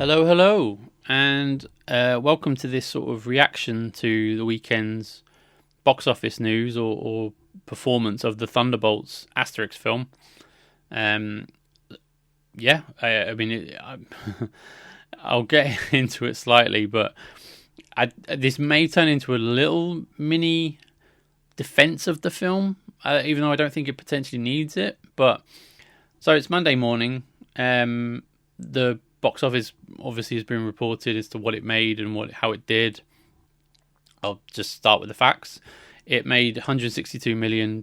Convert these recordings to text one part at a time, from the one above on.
Hello, hello, and welcome to this sort of reaction to the weekend's box office news or performance of the Thunderbolts Asterix film. Um, I'll get into it slightly, but this may turn into a little mini defense of the film, even though I don't think it potentially needs it. But so it's Monday morning. The box office obviously has been reported as to what it made and how it did. I'll just start with the facts. It made $162 million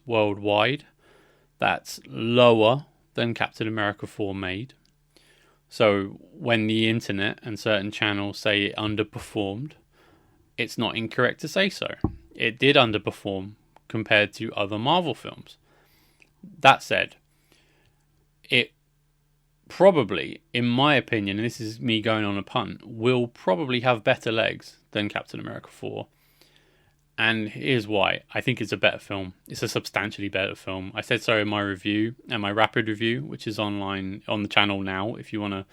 worldwide. That's lower than Captain America 4 made. So when the internet and certain channels say it underperformed, it's not incorrect to say so. It did underperform compared to other Marvel films. That said, it probably, in my opinion, and this is me going on a punt, will probably have better legs than Captain America 4. And here's why. I think it's a better film. It's a substantially better film. I said so in my review, and my rapid review, which is online on the channel now, if you want to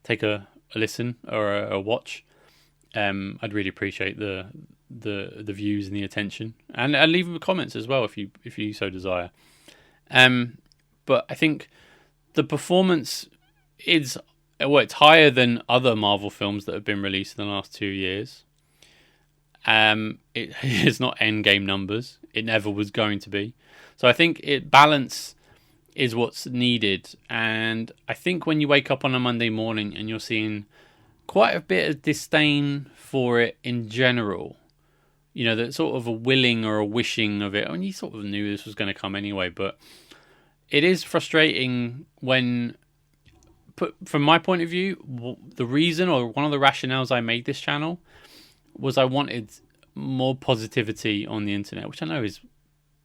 take a listen or a watch. I'd really appreciate the views and the attention. And leave the comments as well if you so desire. But I think the performance it's higher than other Marvel films that have been released in the last 2 years. It's not Endgame numbers. It never was going to be. So I think balance is what's needed. And I think when you wake up on a Monday morning and you're seeing quite a bit of disdain for it in general, that sort of a willing or a wishing of it. I mean, you sort of knew this was going to come anyway, but it is frustrating when, from my point of view, the reason or one of the rationales I made this channel was I wanted more positivity on the internet, which I know is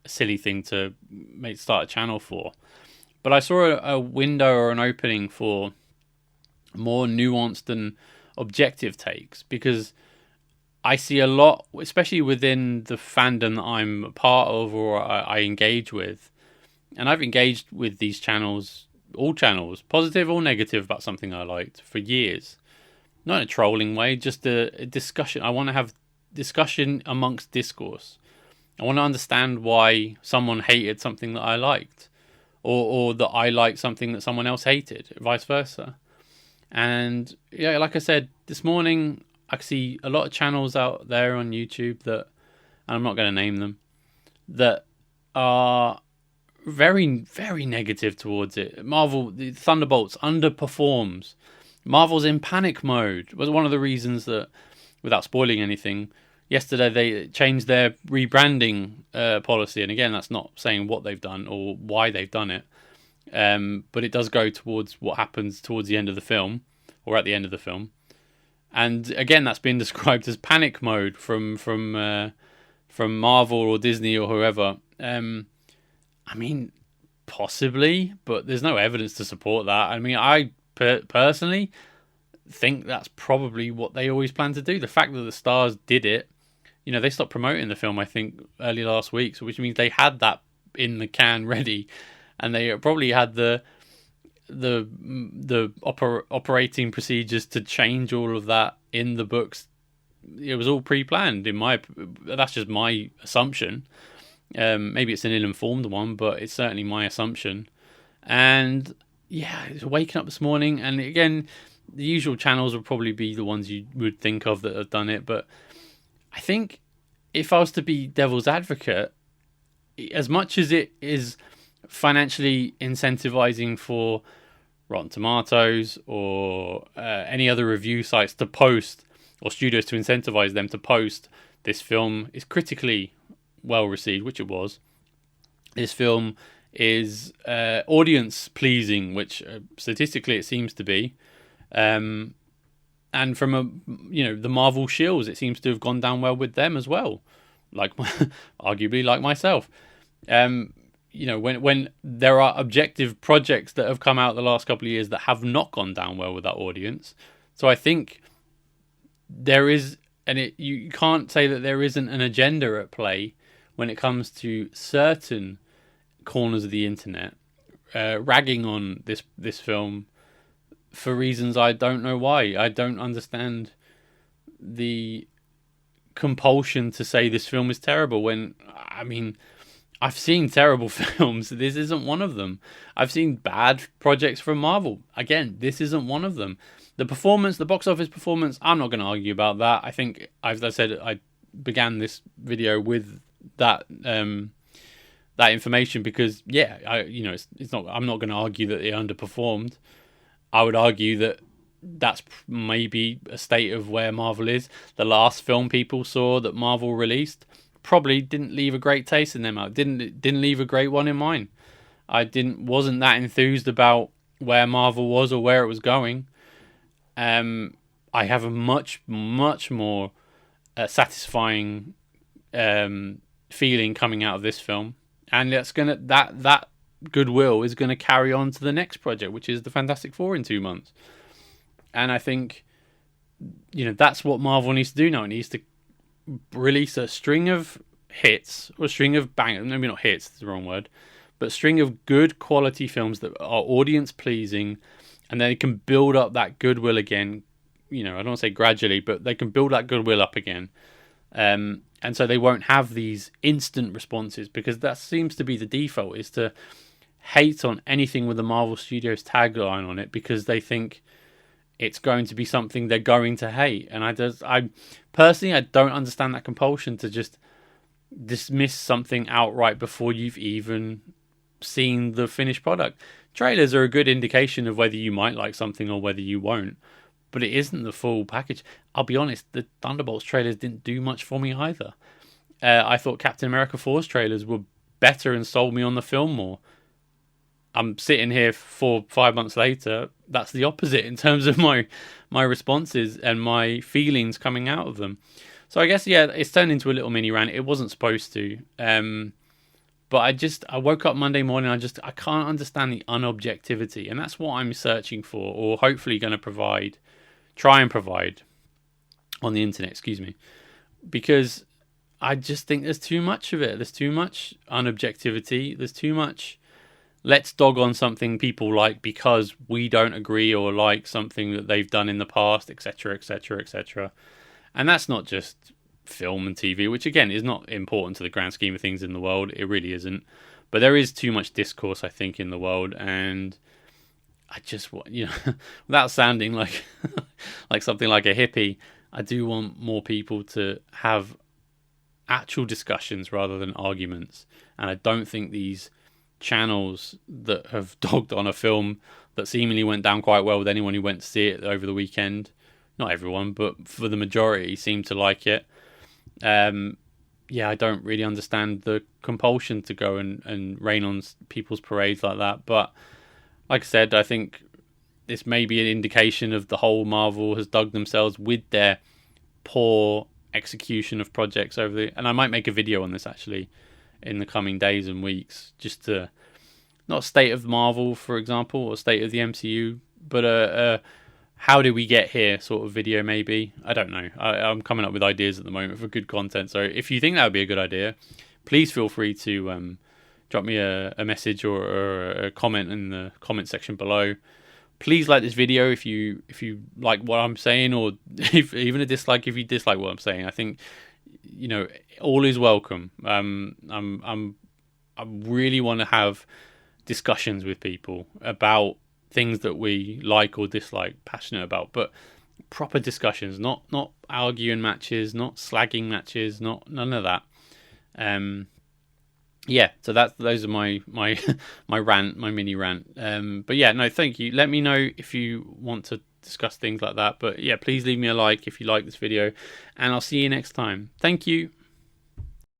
a silly thing to start a channel for. But I saw a window or an opening for more nuanced and objective takes, because I see a lot, especially within the fandom that I'm a part of or I engage with. And I've engaged with these channels, all channels, positive or negative, about something I liked for years. Not in a trolling way, just a discussion. I want to have discussion amongst discourse. I want to understand why someone hated something that I liked, or that I liked something that someone else hated, vice versa. And yeah, like I said, this morning I see a lot of channels out there on YouTube that, and I'm not going to name them, that are very, very negative towards it. Marvel, the Thunderbolts underperforms. Marvel's in panic mode. Was one of the reasons that, without spoiling anything, yesterday they changed their rebranding policy. And again, that's not saying what they've done or why they've done it. But it does go towards what happens towards the end of the film, or at the end of the film. And again, that's been described as panic mode from Marvel or Disney or whoever. I mean, possibly, but there's no evidence to support that. I mean, I personally think that's probably what they always plan to do. The fact that the stars did it, they stopped promoting the film, I think, early last week, so which means they had that in the can ready, and they probably had the operating procedures to change all of that in the books. It was all pre-planned. That's just my assumption. Maybe it's an ill-informed one, but it's certainly my assumption. And yeah, it's waking up this morning, and again, the usual channels would probably be the ones you would think of that have done it. But I think if I was to be devil's advocate, as much as it is financially incentivizing for Rotten Tomatoes or any other review sites to post, or studios to incentivize them to post, this film is critically well received, which it was. This film is audience pleasing, which statistically it seems to be. And from the Marvel shills, it seems to have gone down well with them as well. Arguably like myself. When there are objective projects that have come out the last couple of years that have not gone down well with that audience. So I think there is, you can't say that there isn't an agenda at play when it comes to certain corners of the internet ragging on this film for reasons I don't know why. I don't understand the compulsion to say this film is terrible when, I mean, I've seen terrible films. This isn't one of them. I've seen bad projects from Marvel. Again, this isn't one of them. The performance, the box office performance, I'm not going to argue about that. I think, as I said, I began this video with that that information because, yeah, it's not. I'm not going to argue that it underperformed. I would argue that that's maybe a state of where Marvel is. The last film people saw that Marvel released probably didn't leave a great taste in their mouth. Didn't leave a great one in mine. Wasn't that enthused about where Marvel was or where it was going. I have a much more satisfying feeling coming out of this film, and that goodwill is gonna carry on to the next project, which is the Fantastic Four in 2 months. And I think, that's what Marvel needs to do now. It needs to release a string of hits, or a string of bangers, maybe not hits, that's the wrong word, but a string of good quality films that are audience pleasing, and then they can build up that goodwill again. I don't want to say gradually, but they can build that goodwill up again. And so they won't have these instant responses, because that seems to be the default, is to hate on anything with the Marvel Studios tagline on it because they think it's going to be something they're going to hate. And I personally don't understand that compulsion to just dismiss something outright before you've even seen the finished product. Trailers are a good indication of whether you might like something or whether you won't, but it isn't the full package. I'll be honest, the Thunderbolts trailers didn't do much for me either. I thought Captain America 4's trailers were better and sold me on the film more. I'm sitting here 4-5 months later. That's the opposite in terms of my responses and my feelings coming out of them. So I guess, yeah, it's turned into a little mini rant. It wasn't supposed to. But I woke up Monday morning. I can't understand the unobjectivity. And that's what I'm searching for, or hopefully going to try and provide on the internet, because I just think there's too much of it. There's too much unobjectivity. There's too much let's dog on something people like because we don't agree or like something that they've done in the past, etc., etc., etc. And that's not just film and TV, which again is not important to the grand scheme of things in the world. It really isn't. But there is too much discourse, I think, in the world, and I just want, without sounding like like something like a hippie, I do want more people to have actual discussions rather than arguments. And I don't think these channels that have dogged on a film that seemingly went down quite well with anyone who went to see it over the weekend, not everyone, but for the majority, seemed to like it. I don't really understand the compulsion to go and rain on people's parades like that. But like I said, I think this may be an indication of the whole Marvel has dug themselves with their poor execution of projects and I might make a video on this actually in the coming days and weeks, just to not state of Marvel, for example, or state of the MCU, but how did we get here sort of video maybe. I don't know. I'm coming up with ideas at the moment for good content. So if you think that would be a good idea, please feel free to drop me a message or a comment in the comment section below. Please like this video if you like what I'm saying, or even a dislike if you dislike what I'm saying. I think all is welcome. I really want to have discussions with people about things that we like or dislike, passionate about, but proper discussions, not arguing matches, not slagging matches, none of that. So those are my rant, my mini rant. But yeah, no, thank you. Let me know if you want to discuss things like that. But yeah, please leave me a like if you like this video, and I'll see you next time. Thank you.